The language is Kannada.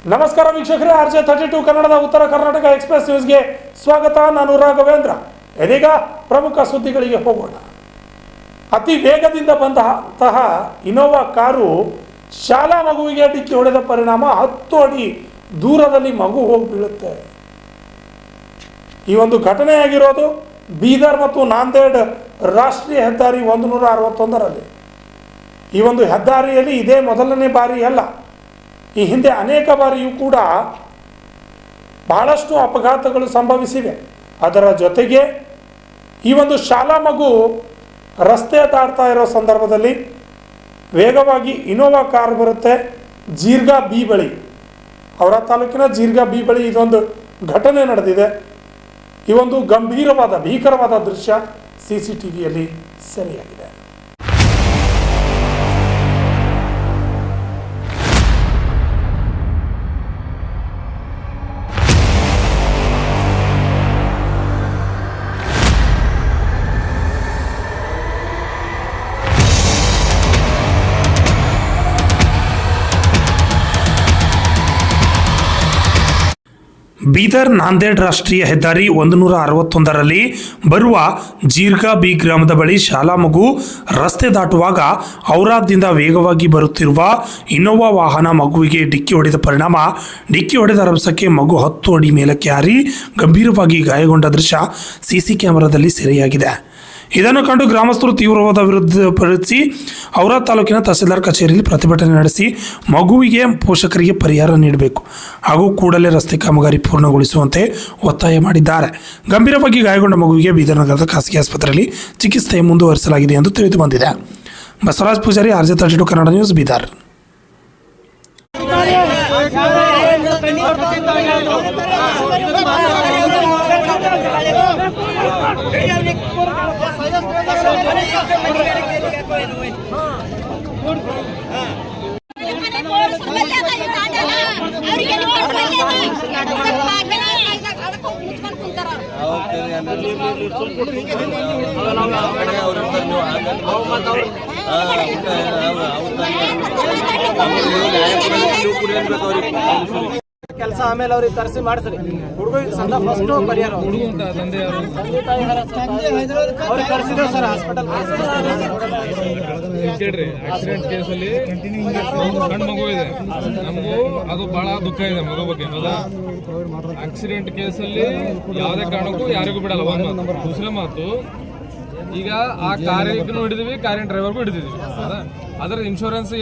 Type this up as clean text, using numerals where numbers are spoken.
ನಮಸ್ಕಾರ ವೀಕ್ಷಕರೇ, RJ32 ಕನ್ನಡದ ಉತ್ತರ ಕರ್ನಾಟಕ ಎಕ್ಸ್‌ಪ್ರೆಸ್ ನ್ಯೂಸ್ಗೆ ಸ್ವಾಗತ. ನಾನು ರಾಘವೇಂದ್ರ. ಇದೀಗ ಪ್ರಮುಖ ಸುದ್ದಿಗಳಿಗೆ ಹೋಗೋಣ. ಅತಿ ವೇಗದಿಂದ ಬಂದಂತಹ ಇನೋವಾ ಕಾರು ಶಾಲಾ ಮಗುವಿಗೆ ಡಿಕ್ಕಿ ಹೊಡೆದ ಪರಿಣಾಮ 10 ಅಡಿ ದೂರದಲ್ಲಿ ಮಗು ಹೋಗಿ ಬೀಳುತ್ತೆ. ಈ ಒಂದು ಘಟನೆಯಾಗಿರೋದು ಬೀದರ್ ಮತ್ತು ನಾಂದೇಡ್ ರಾಷ್ಟ್ರೀಯ ಹೆದ್ದಾರಿ 161ರಲ್ಲಿ. ಈ ಒಂದು ಹೆದ್ದಾರಿಯಲ್ಲಿ ಇದೇ ಮೊದಲನೇ ಬಾರಿ ಅಲ್ಲ, ಈ ಹಿಂದೆ ಅನೇಕ ಬಾರಿಯೂ ಕೂಡ ಬಹಳಷ್ಟು ಅಪಘಾತಗಳು ಸಂಭವಿಸಿವೆ. ಅದರ ಜೊತೆಗೆ ಈ ಒಂದು ಶಾಲಾ ಮಗು ರಸ್ತೆ ದಾಟ್ತಾ ಇರೋ ಸಂದರ್ಭದಲ್ಲಿ ವೇಗವಾಗಿ ಇನೋವಾ ಕಾರ್ ಬರುತ್ತೆ. ಜೀರ್ಗಾ ಬಿ ಬಳಿ, ಅವರ ತಾಲೂಕಿನ ಜೀರ್ಗಾ ಬಿ ಬಳಿ ಇದೊಂದು ಘಟನೆ ನಡೆದಿದೆ. ಈ ಒಂದು ಭೀಕರವಾದ ದೃಶ್ಯ CCTVಯಲ್ಲಿ ಸೆರೆಯಾಗಿದೆ. ಬೀದರ್ ನಾಂದೇಡ್ ರಾಷ್ಟ್ರೀಯ ಹೆದ್ದಾರಿ 161ರಲ್ಲಿ ಬರುವ ಜೀರ್ಗಾ ಬಿ ಗ್ರಾಮದ ಬಳಿ ಶಾಲಾ ಮಗು ರಸ್ತೆ ದಾಟುವಾಗ ಔರಾದ್ದಿಂದ ವೇಗವಾಗಿ ಬರುತ್ತಿರುವ ಇನೋವಾ ವಾಹನ ಮಗುವಿಗೆ ಡಿಕ್ಕಿ ಹೊಡೆದ ಪರಿಣಾಮ ಡಿಕ್ಕಿ ಹೊಡೆದ ರಭಸಕ್ಕೆ ಮಗು 10 ಅಡಿ ಮೇಲಕ್ಕೆ ಹಾರಿ ಗಂಭೀರವಾಗಿ ಗಾಯಗೊಂಡ ದೃಶ್ಯ ಸಿಸಿ ಕ್ಯಾಮೆರಾದಲ್ಲಿ ಸೆರೆಯಾಗಿದೆ. ಇದನ್ನು ಕಂಡು ಗ್ರಾಮಸ್ಥರು ತೀವ್ರವಾದ ವಿರೋಧಪಡಿಸಿ ಔರಾದ್ ತಾಲೂಕಿನ ತಹಸೀಲ್ದಾರ್ ಕಚೇರಿಯಲ್ಲಿ ಪ್ರತಿಭಟನೆ ನಡೆಸಿ ಮಗುವಿಗೆ ಪೋಷಕರಿಗೆ ಪರಿಹಾರ ನೀಡಬೇಕು ಹಾಗೂ ಕೂಡಲೇ ರಸ್ತೆ ಕಾಮಗಾರಿ ಪೂರ್ಣಗೊಳಿಸುವಂತೆ ಒತ್ತಾಯ ಮಾಡಿದ್ದಾರೆ. ಗಂಭೀರವಾಗಿ ಗಾಯಗೊಂಡ ಮಗುವಿಗೆ ಬೀದರ್ ನಗರದ ಖಾಸಗಿ ಆಸ್ಪತ್ರೆಯಲ್ಲಿ ಚಿಕಿತ್ಸೆ ಮುಂದುವರಿಸಲಾಗಿದೆ ಎಂದು ತಿಳಿದು ಬಂದಿದೆ. Basavaraj Pujari, RJ32 Kannada news, Bidar. ಕೆಲಸ ಆಮೇಲೆ ಅವ್ರಿಗೆ ತರಿಸಿ ಮಾಡಿಸ್ರಿ. ಹುಡುಗ ಸಂದ ಫಸ್ಟ್ ಪರಿಹಾರ ಅವ್ರಿಗೆ ಕರ್ಸಿದ್ರು ಸರ್ ಹಾಸ್ಪಿಟಲ್. ಕೇಳ್ರಿ, ಆಕ್ಸಿಡೆಂಟ್ ಕೇಸಲ್ಲಿ ಸಣ್ಣ ಮಗು ಇದೆ, ನಮಗೂ ಅದು ಬಹಳ ದುಃಖ ಇದೆ ಮಗು ಬಗ್ಗೆ. ಆಕ್ಸಿಡೆಂಟ್ ಕೇಸಲ್ಲಿ ಯಾವುದೇ ಕಾರಣಕ್ಕೂ ಯಾರಿಗೂ ಬಿಡಲ್ಲ. ಒಂದು ಮಾತು. ದೂಸರ ಮಾತು, ಈಗ ಆ ಕಾರಿಗೂ ಹಿಡಿದಿವಿ, ಕಾರಿನ ಡ್ರೈವರ್ಗೂ ಹಿಡಿದಿದ್ವಿ. ಅದರ ಇನ್ಶೂರೆನ್ಸ್